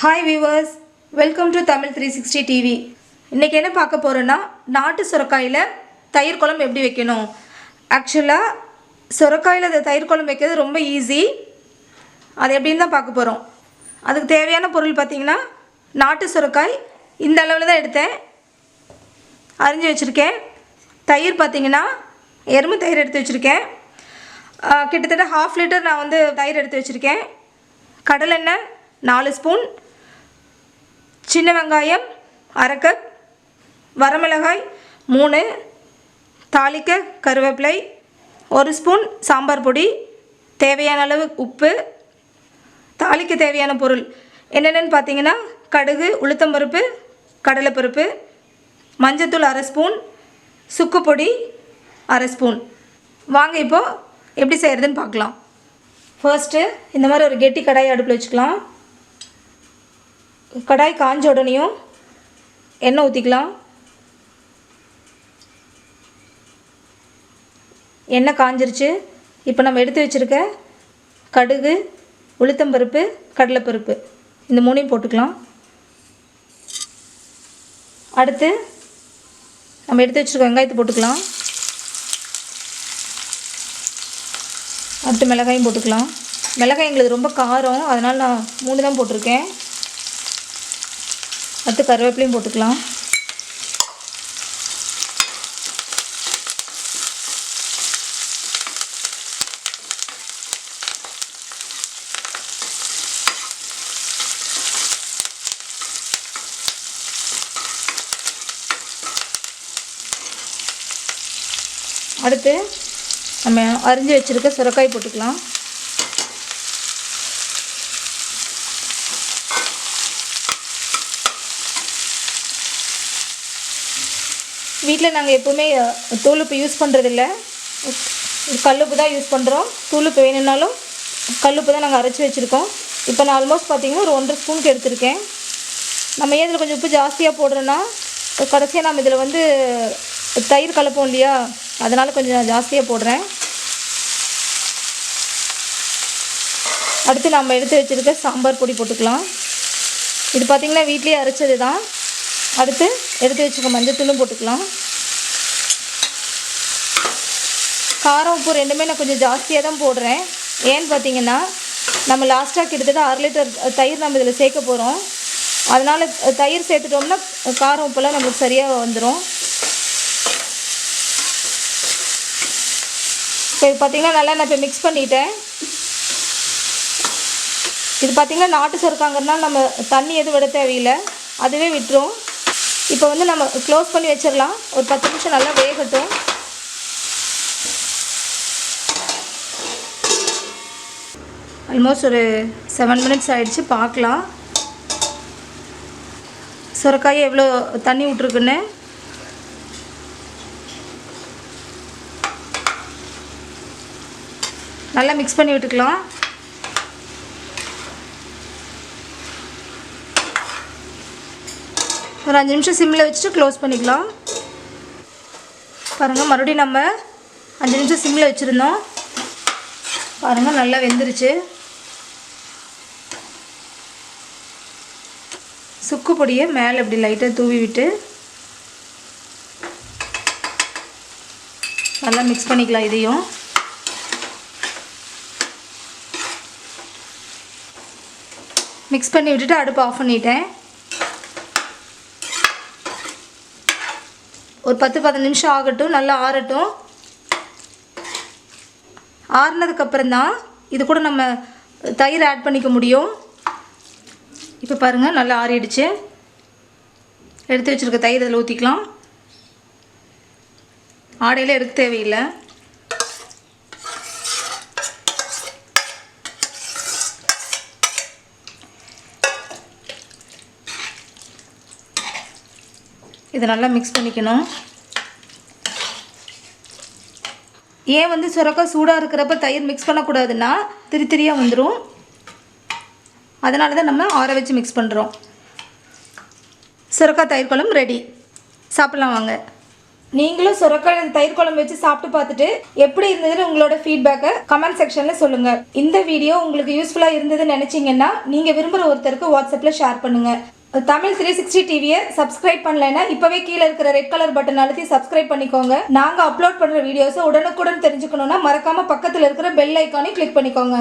Hi viewers, welcome to Tamil 360 TV. இன்னைக்கு என்ன பார்க்க போறோம்னா நாட்டு சுரக்காயில தயிர் குழம்பு எப்படி வைக்கணும். Actually சுரக்காயில தயிர் குழம்பு வைக்கிறது ரொம்ப ஈஸி. அது எப்படின்னு தான் பார்க்க போறோம். அதுக்கு தேவையான பொருள் பாத்தீங்கன்னா நாட்டு சுரக்காய் இந்த அளவுல தான் எடுத்தேன். அரிஞ்சு வச்சிருக்கேன். தயிர் பாத்தீங்கன்னா எருமை தயிர் எடுத்து வச்சிருக்கேன். கிட்டத்தட்ட 1/2 லிட்டர் நான் வந்து தயிர் எடுத்து வச்சிருக்கேன். கடலெண்ணெய் 4 ஸ்பூன், சின்ன வெங்காயம் 1/2 கப், வரமிளகாய் 3, தாளிக்க கருவேப்பிலை 1 ஸ்பூன், சாம்பார் பொடி, தேவையான அளவு உப்பு, தாளிக்க தேவையான பொருள் என்னென்னு பார்த்தீங்கன்னா கடுகு, உளுத்தம்பருப்பு, கடலைப்பருப்பு, மஞ்சத்தூள் 1/2 ஸ்பூன், சுக்கு பொடி 1/2 ஸ்பூன். வாங்க இப்போது எப்படி செய்கிறதுன்னு பார்க்கலாம். ஃபர்ஸ்ட்டு இந்த மாதிரி ஒரு கெட்டி கடாயை அடுப்பில் வச்சுக்கலாம். கடாய் காஞ்ச உடனேயும் எண்ணெய் ஊற்றிக்கலாம். எண்ணெய் காஞ்சிருச்சு. இப்போ நம்ம எடுத்து வச்சுருக்க கடுகு, உளுத்தம்பருப்பு, கடலைப்பருப்பு இந்த மூணையும் போட்டுக்கலாம். அடுத்து நம்ம எடுத்து வச்சுருக்க வெங்காயத்தை போட்டுக்கலாம். அடுத்து மிளகாயும் போட்டுக்கலாம். மிளகாய் எங்களுக்கு ரொம்ப காரம், அதனால் நான் 3 தான் போட்டிருக்கேன். அடுத்து கருவேப்பிலையும் போட்டுக்கலாம். அடுத்து நம்ம அரிஞ்சு வச்சுருக்க சுரக்காய் போட்டுக்கலாம். வீட்டில் நாங்கள் எப்போவுமே தூளுப்பு யூஸ் பண்ணுறதில்ல, கல்லுப்பு தான் யூஸ் பண்ணுறோம். தூளுப்பு வேணும்னாலும் கல்லுப்பு தான் நாங்கள் அரைச்சி வச்சுருக்கோம். இப்போ நான் ஆல்மோஸ்ட் பார்த்திங்கன்னா ஒரு 1.5 ஸ்பூனுக்கு எடுத்திருக்கேன். நம்ம ஏன் இதில் கொஞ்சம் உப்பு ஜாஸ்தியாக போடுறோன்னா கடைசியாக நம்ம இதில் வந்து தயிர் கலப்போம் இல்லையா, அதனால் கொஞ்சம் ஜாஸ்தியாக போடுறேன். அடுத்து நம்ம எடுத்து வச்சுருக்க சாம்பார் பொடி போட்டுக்கலாம். இது பார்த்திங்கன்னா வீட்லேயே அரைச்சது தான். அடுத்து எடுத்து வச்சுக்க மஞ்சத்தூளும் போட்டுக்கலாம். காரம் உப்பு ரெண்டுமே நான் கொஞ்சம் ஜாஸ்தியாக தான் போடுறேன். ஏன்னு பார்த்தீங்கன்னா நம்ம லாஸ்ட்டாக கிட்டத்தட்ட 1/2 லிட்டர் தயிர் நம்ம இதில் சேர்க்க போகிறோம். அதனால் தயிர் சேர்த்துட்டோம்னா காரம் உப்பெல்லாம் நம்மளுக்கு சரியாக வந்துடும். இப்போ இது பார்த்திங்கன்னா நல்லா நான் இப்போ மிக்ஸ் பண்ணிட்டேன். இது பார்த்திங்கன்னா நாட்டு சுரக்காங்கிறதுனால நம்ம தண்ணி எதுவும் விட தேவையில்லை, அதுவே விட்டுரும். இப்போ வந்து நம்ம க்ளோஸ் பண்ணி வச்சிடலாம். ஒரு 10 நிமிஷம் நல்லா வேகட்டும். ஆல்மோஸ்ட் ஒரு 7 மினிட்ஸ் ஆகிடுச்சு. பார்க்கலாம் சுரக்காய் எவ்வளோ தண்ணி விட்ருக்குன்னு. நல்லா மிக்ஸ் பண்ணி விட்டுக்கலாம். ஒரு 5 நிமிஷம் சிம்மில் வச்சுட்டு க்ளோஸ் பண்ணிக்கலாம். பாருங்கள், மறுபடியும் நம்ம 5 நிமிஷம் சிம்மில் வச்சுருந்தோம். பாருங்கள் நல்லா வெந்துருச்சு. சுக்கு பொடியை மேலே இப்படி லைட்டாக தூவி விட்டு நல்லா மிக்ஸ் பண்ணிக்கலாம். இதையும் மிக்ஸ் பண்ணி விட்டுட்டு அடுப்பு ஆஃப் பண்ணிட்டேன். ஒரு 10-15 நிமிஷம் ஆகட்டும், நல்லா ஆறட்டும். ஆறுனதுக்கப்புறம் தான் இது கூட நம்ம தயிர் ஆட் பண்ணிக்க முடியும். இப்போ பாருங்கள் நல்லா ஆறிடுச்சு. எடுத்து வச்சுருக்க தயிர் இதில் ஊற்றிக்கலாம். ஆடையில் எடுக்க தேவையில்லை. இதை நல்லா மிக்ஸ் பண்ணிக்கணும். ஏன் வந்து சுரக்காய் சூடாக இருக்கிறப்ப தயிர் மிக்ஸ் பண்ணக்கூடாதுன்னா திரியாக வந்துடும். அதனால தான் நம்ம ஆற வச்சு மிக்ஸ் பண்ணுறோம். சுரக்காய் தயிர் குழம்பு ரெடி. சாப்பிட்லாம் வாங்க. நீங்களும் சுரக்காயில் தயிர் குழம்பு வச்சு சாப்பிட்டு பார்த்துட்டு எப்படி இருந்ததுன்னு உங்களோட ஃபீட்பேக்கை கமெண்ட் செக்ஷனில் சொல்லுங்கள். இந்த வீடியோ உங்களுக்கு யூஸ்ஃபுல்லாக இருந்ததுன்னு நினச்சிங்கன்னா நீங்கள் விரும்புகிற ஒருத்தருக்கு வாட்ஸ்அப்பில் ஷேர் பண்ணுங்கள். தமிழ் 360 டிவியை சப்ஸ்கிரைப் பண்ணலைன்னா இப்போவே கீழே இருக்கிற ரெட் கலர் பட்டன் அழுத்தி சப்ஸ்கிரைப் பண்ணிக்கோங்க. நாங்கள் அப்லோட் பண்ணுற வீடியோஸை உடனுக்குடன் தெரிஞ்சுக்கணுன்னா மறக்காமல் பக்கத்தில் இருக்கிற பெல் ஐக்கானையும் கிளிக் பண்ணிக்கோங்க.